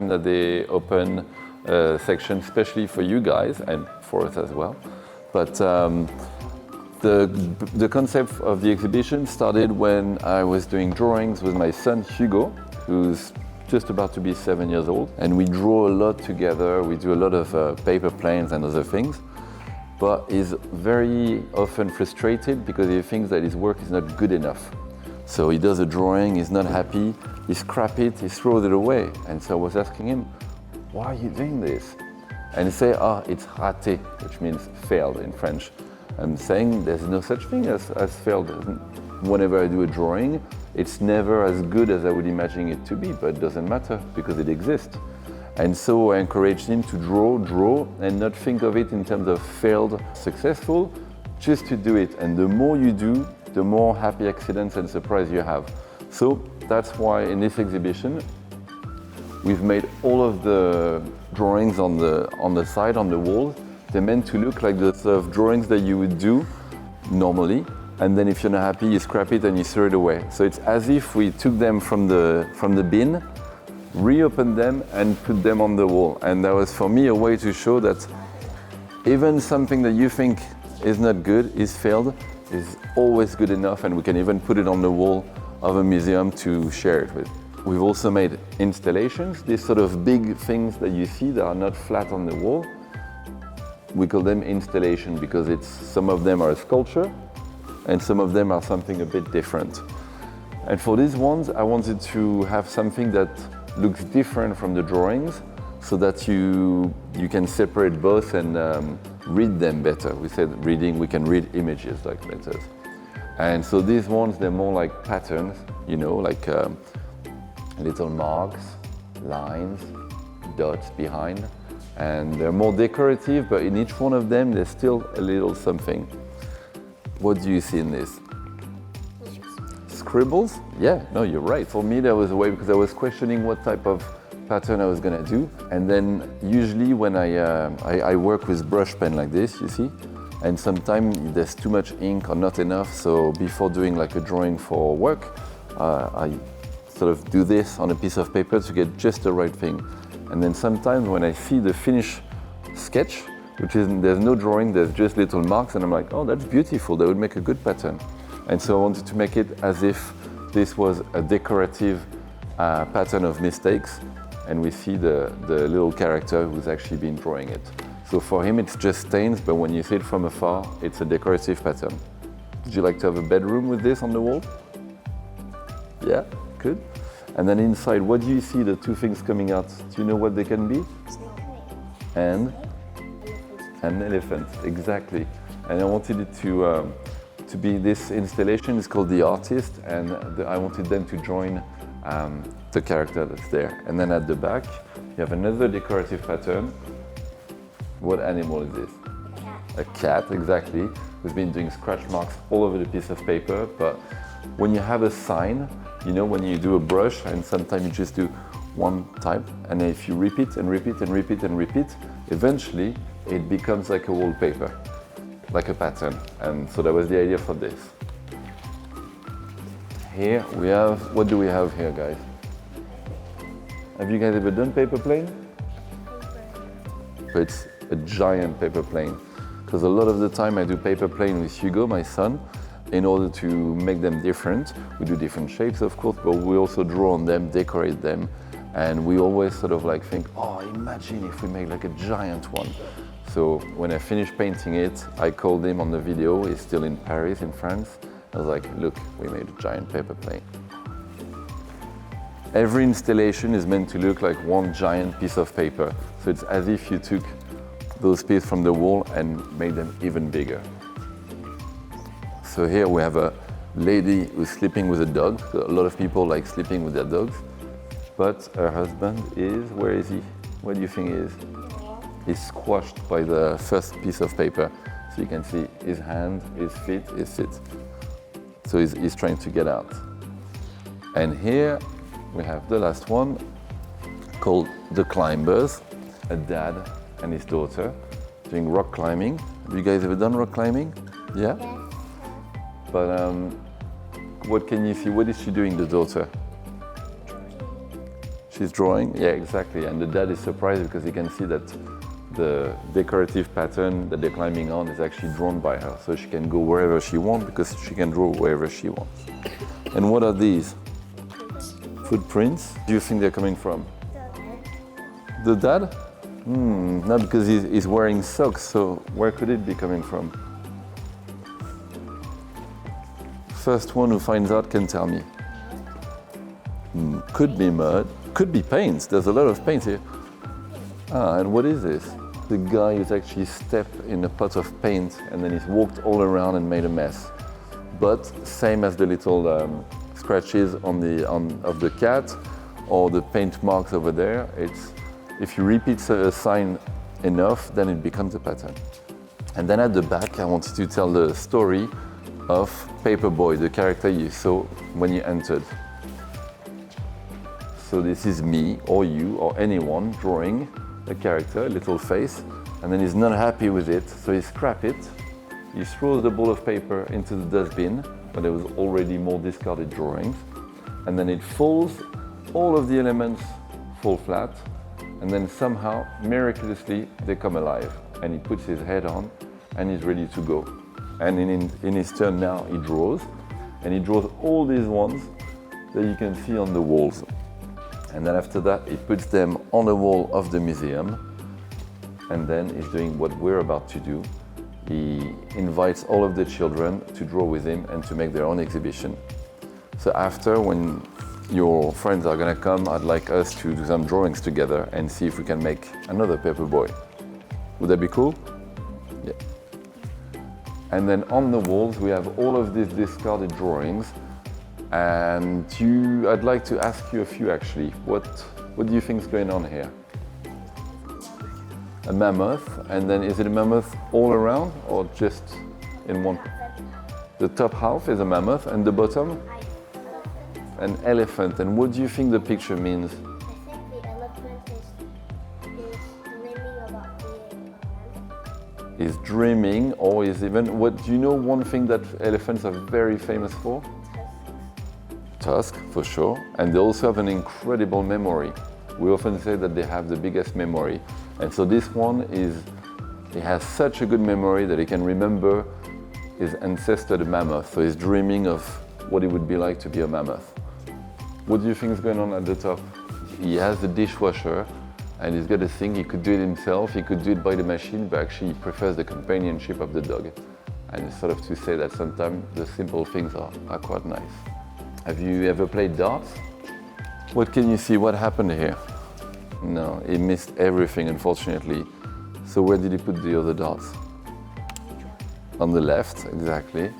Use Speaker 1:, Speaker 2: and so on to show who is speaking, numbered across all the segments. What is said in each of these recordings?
Speaker 1: that they open a section especially for you guys and for us as well. But the concept of the exhibition started when I was doing drawings with my son Hugo, who's just about to be 7 years old. And we draw a lot together, we do a lot of paper planes and other things. But he's very often frustrated because he thinks that his work is not good enough. So he does a drawing, he's not happy, he scraps it, he throws it away. And so I was asking him, why are you doing this? And he said, it's raté, which means failed in French. I'm saying there's no such thing as failed. Whenever I do a drawing, it's never as good as I would imagine it to be, but it doesn't matter because it exists. And so I encouraged him to draw, and not think of it in terms of failed, successful, just to do it. And the more you do, the more happy accidents and surprise you have. So that's why in this exhibition, we've made all of the drawings on the side, on the wall. They're meant to look like the sort of drawings that you would do normally. And then if you're not happy, you scrap it and you throw it away. So it's as if we took them from the bin, reopened them and put them on the wall. And that was for me a way to show that even something that you think is not good, is failed, is always good enough, and we can even put it on the wall of a museum to share it with. We've also made installations, these sort of big things that you see that are not flat on the wall. We call them installation because some of them are a sculpture and some of them are something a bit different. And for these ones, I wanted to have something that looks different from the drawings so that you can separate both and read them better. We said reading, we can read images like letters. And so these ones, they're more like patterns, like little marks, lines, dots behind. And they're more decorative, but in each one of them, there's still a little something. What do you see in this? Scribbles? Yeah, no, you're right. For me, that was a way because I was questioning what type of pattern I was gonna do. And then usually when I work with brush pen like this, you see, and sometimes there's too much ink or not enough. So before doing like a drawing for work, I sort of do this on a piece of paper to get just the right thing. And then sometimes when I see the finished sketch, there's no drawing, there's just little marks, and I'm like, oh, that's beautiful, that would make a good pattern. And so I wanted to make it as if this was a decorative pattern of mistakes, and we see the little character who's actually been drawing it. So for him, it's just stains, but when you see it from afar, it's a decorative pattern. Would you like to have a bedroom with this on the wall? Yeah, good. And then inside, what do you see, the two things coming out? Do you know what they can be? And? An elephant, exactly. And I wanted it to be this installation. It's called The Artist, and I wanted them to join the character that's there. And then at the back, you have another decorative pattern. What animal is this? A cat, exactly. Who's been doing scratch marks all over the piece of paper. But when you have a sign, when you do a brush, and sometimes you just do one type, and if you repeat and repeat and repeat and repeat, eventually it becomes like a wallpaper, like a pattern. And so that was the idea for this. Here we have, what do we have here, guys? Have you guys ever done paper plane? So it's a giant paper plane. Because a lot of the time I do paper plane with Hugo, my son, in order to make them different. We do different shapes, of course, but we also draw on them, decorate them. And we always sort of like think, oh, imagine if we make like a giant one. So when I finished painting it, I called him on the video. He's still in Paris, in France. I was like, look, we made a giant paper plane. Every installation is meant to look like one giant piece of paper. So it's as if you took those pieces from the wall and made them even bigger. So here we have a lady who's sleeping with a dog. So a lot of people like sleeping with their dogs. But her husband is, where is he? Where do you think he is? He's squashed by the first piece of paper. So you can see his hand, his feet. So he's trying to get out. And here we have the last one called The Climbers, a dad and his daughter doing rock climbing. Have you guys ever done rock climbing? Yeah? But what can you see? What is she doing, the daughter? She's drawing, yeah, exactly. And the dad is surprised because he can see that the decorative pattern that they're climbing on is actually drawn by her. So she can go wherever she wants because she can draw wherever she wants. And what are these? Footprints. Do you think they're coming from? The dad? Not because he's wearing socks, so where could it be coming from? First one who finds out can tell me. Could be mud, could be paints. There's a lot of paints here. And what is this? The guy who's actually stepped in a pot of paint and then he's walked all around and made a mess. But same as the little scratches of the cat or the paint marks over there. It's if you repeat a sign enough, then it becomes a pattern. And then at the back, I wanted to tell the story of Paperboy, the character you saw when you entered. So this is me or you or anyone drawing a character, a little face, and then he's not happy with it, so he scraps it. He throws the ball of paper into the dustbin, where there was already more discarded drawings, and then it falls, all of the elements fall flat, and then somehow, miraculously, they come alive, and he puts his head on, and he's ready to go. And in his turn now, he draws, and he draws all these ones that you can see on the walls. And then after that, he puts them on the wall of the museum, and then he's doing what we're about to do. He invites all of the children to draw with him and to make their own exhibition. So after, when your friends are gonna come, I'd like us to do some drawings together and see if we can make another Paperboy. Would that be cool? Yeah. And then on the walls, we have all of these discarded drawings. And I'd like to ask you a few actually. What do you think is going on here? A mammoth, and then is it a mammoth all around or just in one? The top half is a mammoth and the bottom? An elephant. And what do you think the picture means?
Speaker 2: I think the elephant is dreaming about being a man.
Speaker 1: Is dreaming, or is even, what do you know one thing that elephants are very famous for? Tusk, for sure. And they also have an incredible memory. We often say that they have the biggest memory. And so this one he has such a good memory that he can remember his ancestor, the mammoth. So he's dreaming of what it would be like to be a mammoth. What do you think is going on at the top? He has the dishwasher and he's got a thing, he could do it himself, he could do it by the machine, but actually he prefers the companionship of the dog. And it's sort of to say that sometimes the simple things are quite nice. Have you ever played darts? What can you see? What happened here? No, he missed everything, unfortunately. So where did he put the other darts? On the left, exactly.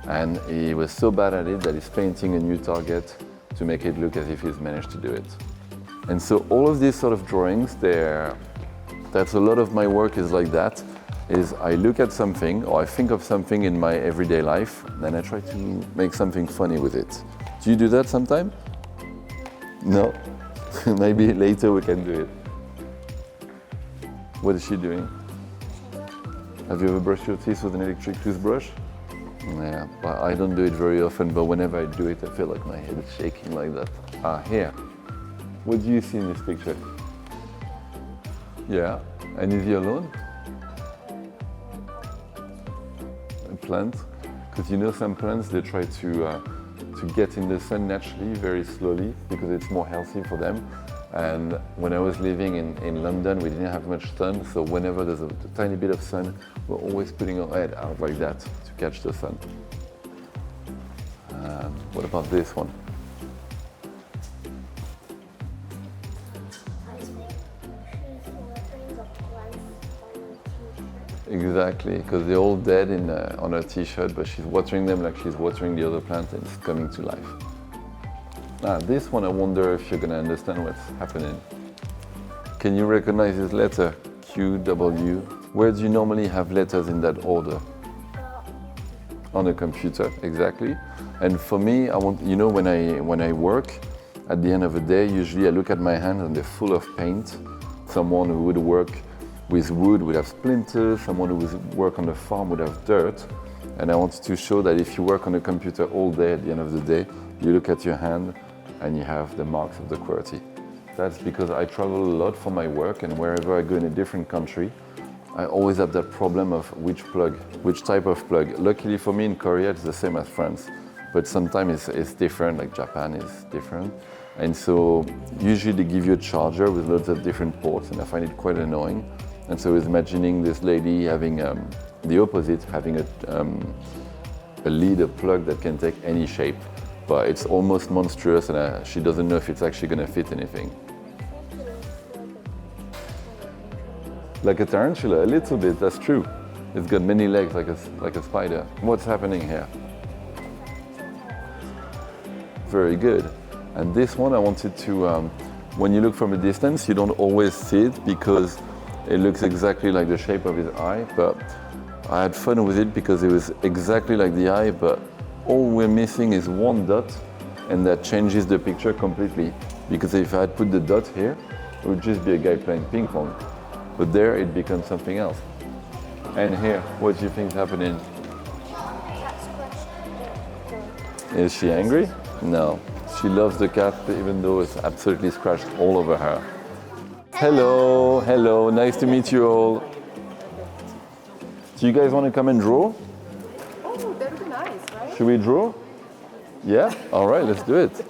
Speaker 1: And he was so bad at it that he's painting a new target to make it look as if he's managed to do it. And so all of these sort of drawings, that's a lot of my work is like that, is I look at something or I think of something in my everyday life, then I try to make something funny with it. Do you do that sometime? No? Maybe later we can do it. What is she doing? Have you ever brushed your teeth with an electric toothbrush? Yeah, but I don't do it very often, but whenever I do it, I feel like my head is shaking like that. Here. What do you see in this picture? Yeah, and is he alone? A plant? Because you know some plants, they try to get in the sun naturally, very slowly, because it's more healthy for them. And when I was living in London, we didn't have much sun, so whenever there's a tiny bit of sun, we're always putting our head out like that to catch the sun. What about this one? Exactly, because they're all dead on her t-shirt, but she's watering them like she's watering the other plant and it's coming to life. This one, I wonder if you're going to understand what's happening. Can you recognize this letter? Q, W. Where do you normally have letters in that order? On a computer, exactly. And for me, when I work, at the end of the day, usually I look at my hands and they're full of paint. Someone who would work with wood would have splinters, someone who would work on a farm would have dirt. And I wanted to show that if you work on a computer all day, at the end of the day, you look at your hand and you have the marks of the QWERTY. That's because I travel a lot for my work, and wherever I go in a different country, I always have that problem of which type of plug. Luckily for me in Korea, it's the same as France, but sometimes it's different, like Japan is different. And so usually they give you a charger with lots of different ports, and I find it quite annoying. And so I was imagining this lady having the opposite, having a lead, a plug that can take any shape. But it's almost monstrous, and she doesn't know if it's actually going to fit anything. Like a tarantula, a little bit, that's true. It's got many legs like a spider. What's happening here? Very good. And this one I wanted to, when you look from a distance, you don't always see it because it looks exactly like the shape of his eye, but I had fun with it because it was exactly like the eye, but all we're missing is one dot, and that changes the picture completely. Because if I had put the dot here, it would just be a guy playing ping pong. But there it becomes something else. And here, what do you think is happening? Is she angry? No. She loves the cat even though it's absolutely scratched all over her. Hello, hello, nice to meet you all. Do you guys want to come and draw?
Speaker 3: Oh, that would be nice, right?
Speaker 1: Should we draw? Yeah? All right, let's do it.